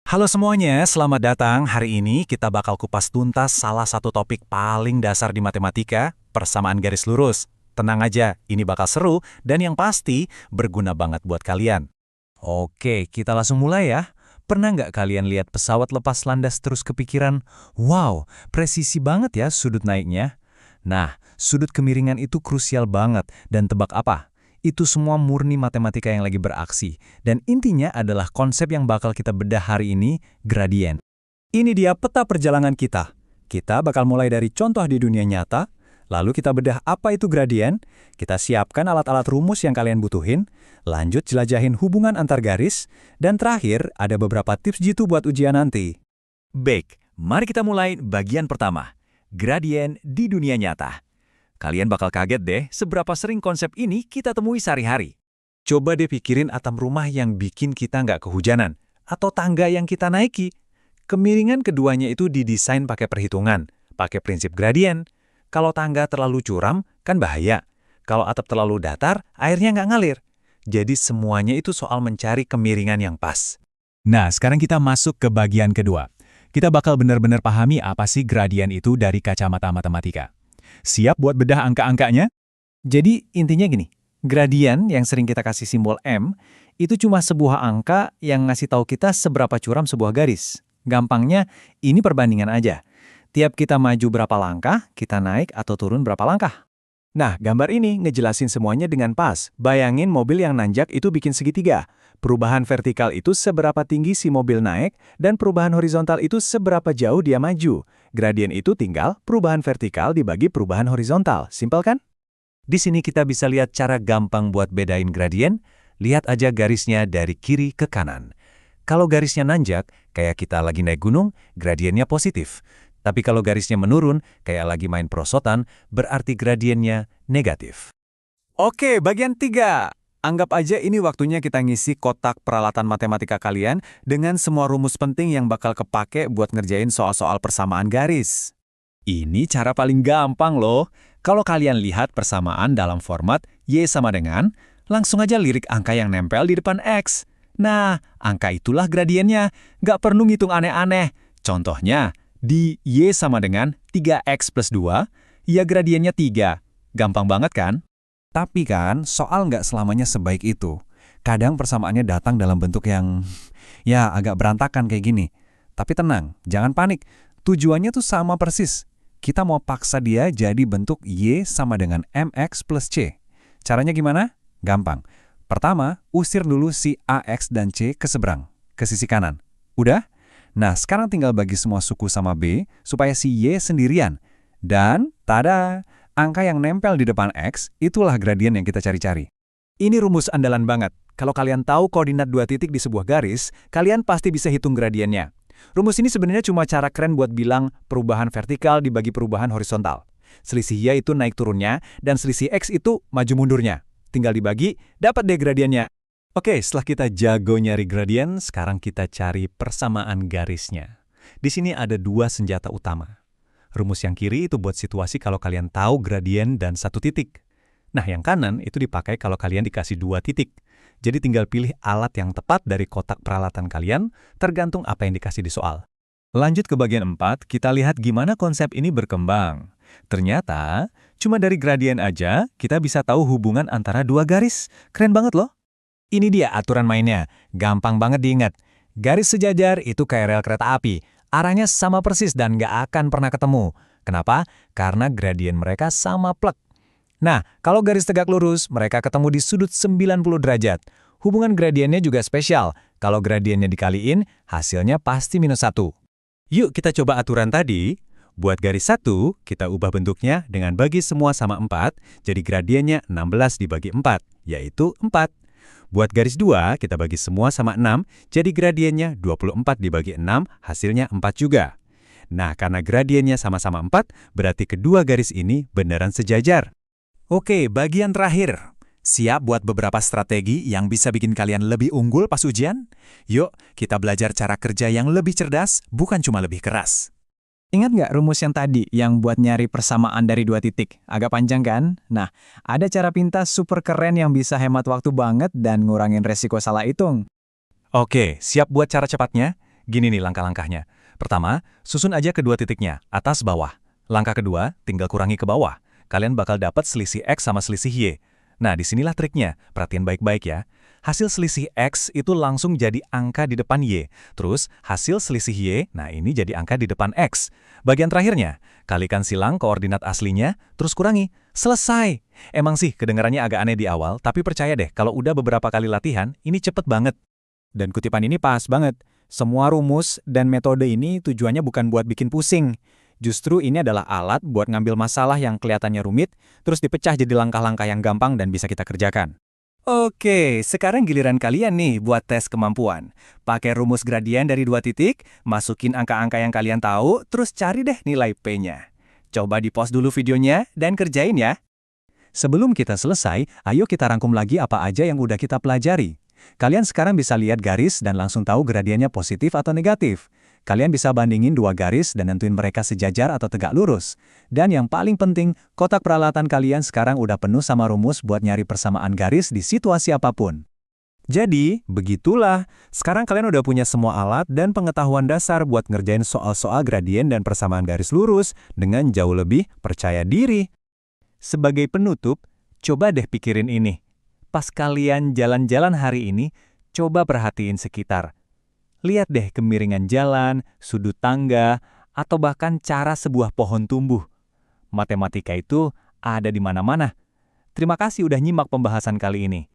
Halo semuanya, selamat datang. Hari ini kita bakal kupas tuntas salah satu topik paling dasar di matematika, persamaan garis lurus. Tenang aja, ini bakal seru dan yang pasti berguna banget buat kalian. Oke, kita langsung mulai ya. Pernah nggak kalian lihat pesawat lepas landas terus kepikiran, wow, presisi banget ya sudut naiknya? Nah, sudut kemiringan itu krusial banget dan tebak apa? Itu semua murni matematika yang lagi beraksi. Dan intinya adalah konsep yang bakal kita bedah hari ini, gradien. Ini dia peta perjalanan kita. Kita bakal mulai dari contoh di dunia nyata, lalu kita bedah apa itu gradien, kita siapkan alat-alat rumus yang kalian butuhin, lanjut jelajahin hubungan antar garis, dan terakhir ada beberapa tips jitu buat ujian nanti. Baik, mari kita mulai bagian pertama. Gradien di dunia nyata. Kalian bakal kaget deh seberapa sering konsep ini kita temui sehari-hari. Coba deh pikirin atap rumah yang bikin kita nggak kehujanan, atau tangga yang kita naiki. Kemiringan keduanya itu didesain pakai perhitungan, pakai prinsip gradien. Kalau tangga terlalu curam, kan bahaya. Kalau atap terlalu datar, airnya nggak ngalir. Jadi semuanya itu soal mencari kemiringan yang pas. Nah, sekarang kita masuk ke bagian kedua. Kita bakal benar-benar pahami apa sih gradien itu dari kacamata matematika. Siap buat bedah angka-angkanya? Jadi intinya gini, gradien yang sering kita kasih simbol M, itu cuma sebuah angka yang ngasih tahu kita seberapa curam sebuah garis. Gampangnya, ini perbandingan aja. Tiap kita maju berapa langkah, kita naik atau turun berapa langkah. Nah, gambar ini ngejelasin semuanya dengan pas. Bayangin mobil yang nanjak itu bikin segitiga. Perubahan vertikal itu seberapa tinggi si mobil naik, dan perubahan horizontal itu seberapa jauh dia maju. Gradien itu tinggal perubahan vertikal dibagi perubahan horizontal. Simpel kan? Di sini kita bisa lihat cara gampang buat bedain gradien. Lihat aja garisnya dari kiri ke kanan. Kalau garisnya nanjak, kayak kita lagi naik gunung, gradiennya positif. Tapi kalau garisnya menurun, kayak lagi main perosotan, berarti gradiennya negatif. Oke, bagian 3. Anggap aja ini waktunya kita ngisi kotak peralatan matematika kalian dengan semua rumus penting yang bakal kepake buat ngerjain soal-soal persamaan garis. Ini cara paling gampang loh. Kalau kalian lihat persamaan dalam format Y sama dengan, langsung aja lirik angka yang nempel di depan X. Nah, angka itulah gradiennya. Nggak perlu ngitung aneh-aneh. Contohnya, di Y sama dengan 3X plus 2, ya gradiennya 3. Gampang banget kan? Tapi kan, soal nggak selamanya sebaik itu. Kadang persamaannya datang dalam bentuk yang, ya agak berantakan kayak gini. Tapi tenang, jangan panik. Tujuannya tuh sama persis. Kita mau paksa dia jadi bentuk Y sama dengan MX plus C. Caranya gimana? Gampang. Pertama, usir dulu si AX dan C ke seberang, ke sisi kanan. Udah? Nah, sekarang tinggal bagi semua suku sama B, supaya si Y sendirian. Dan, tada! Angka yang nempel di depan X, itulah gradien yang kita cari-cari. Ini rumus andalan banget. Kalau kalian tahu koordinat 2 titik di sebuah garis, kalian pasti bisa hitung gradiennya. Rumus ini sebenarnya cuma cara keren buat bilang perubahan vertikal dibagi perubahan horizontal. Selisih Y itu naik turunnya, dan selisih X itu maju mundurnya. Tinggal dibagi, dapat deh gradiennya. Oke, setelah kita jago nyari gradien, sekarang kita cari persamaan garisnya. Di sini ada 2 senjata utama. Rumus yang kiri itu buat situasi kalau kalian tahu gradien dan 1 titik. Nah, yang kanan itu dipakai kalau kalian dikasih 2 titik. Jadi tinggal pilih alat yang tepat dari kotak peralatan kalian, tergantung apa yang dikasih di soal. Lanjut ke bagian 4, kita lihat gimana konsep ini berkembang. Ternyata, cuma dari gradien aja, kita bisa tahu hubungan antara 2 garis. Keren banget loh. Ini dia aturan mainnya. Gampang banget diingat. Garis sejajar itu kayak rel kereta api. Arahnya sama persis dan nggak akan pernah ketemu. Kenapa? Karena gradien mereka sama plek. Nah, kalau garis tegak lurus, mereka ketemu di sudut 90 derajat. Hubungan gradiennya juga spesial. Kalau gradiennya dikaliin, hasilnya pasti -1. Yuk kita coba aturan tadi. Buat garis 1, kita ubah bentuknya dengan bagi semua sama 4, jadi gradiennya 16 dibagi 4, yaitu 4. Buat garis 2, kita bagi semua sama 6, jadi gradiennya 24 dibagi 6, hasilnya 4 juga. Nah, karena gradiennya sama-sama 4, berarti kedua garis ini beneran sejajar. Oke, bagian terakhir. Siap buat beberapa strategi yang bisa bikin kalian lebih unggul pas ujian? Yuk, kita belajar cara kerja yang lebih cerdas, bukan cuma lebih keras. Ingat nggak rumus yang tadi yang buat nyari persamaan dari 2 titik? Agak panjang kan? Nah, ada cara pintas super keren yang bisa hemat waktu banget dan ngurangin resiko salah hitung. Oke, siap buat cara cepatnya? Gini nih langkah-langkahnya. Pertama, susun aja kedua titiknya, atas bawah. Langkah kedua, tinggal kurangi ke bawah. Kalian bakal dapat selisih X sama selisih Y. Nah, disinilah triknya. Perhatiin baik-baik ya. Hasil selisih X itu langsung jadi angka di depan Y. Terus, hasil selisih Y, nah ini jadi angka di depan X. Bagian terakhirnya, kalikan silang koordinat aslinya, terus kurangi. Selesai! Emang sih, kedengarannya agak aneh di awal, tapi percaya deh, kalau udah beberapa kali latihan, ini cepet banget. Dan kutipan ini pas banget. Semua rumus dan metode ini tujuannya bukan buat bikin pusing. Justru ini adalah alat buat ngambil masalah yang kelihatannya rumit, terus dipecah jadi langkah-langkah yang gampang dan bisa kita kerjakan. Oke, sekarang giliran kalian nih buat tes kemampuan. Pakai rumus gradien dari 2 titik, masukin angka-angka yang kalian tahu, terus cari deh nilai P-nya. Coba di-pause dulu videonya dan kerjain ya. Sebelum kita selesai, ayo kita rangkum lagi apa aja yang udah kita pelajari. Kalian sekarang bisa lihat garis dan langsung tahu gradiennya positif atau negatif. Kalian bisa bandingin dua garis dan nentuin mereka sejajar atau tegak lurus. Dan yang paling penting, kotak peralatan kalian sekarang udah penuh sama rumus buat nyari persamaan garis di situasi apapun. Jadi, begitulah. Sekarang kalian udah punya semua alat dan pengetahuan dasar buat ngerjain soal-soal gradien dan persamaan garis lurus dengan jauh lebih percaya diri. Sebagai penutup, coba deh pikirin ini. Pas kalian jalan-jalan hari ini, coba perhatiin sekitar. Lihat deh kemiringan jalan, sudut tangga, atau bahkan cara sebuah pohon tumbuh. Matematika itu ada di mana-mana. Terima kasih udah nyimak pembahasan kali ini.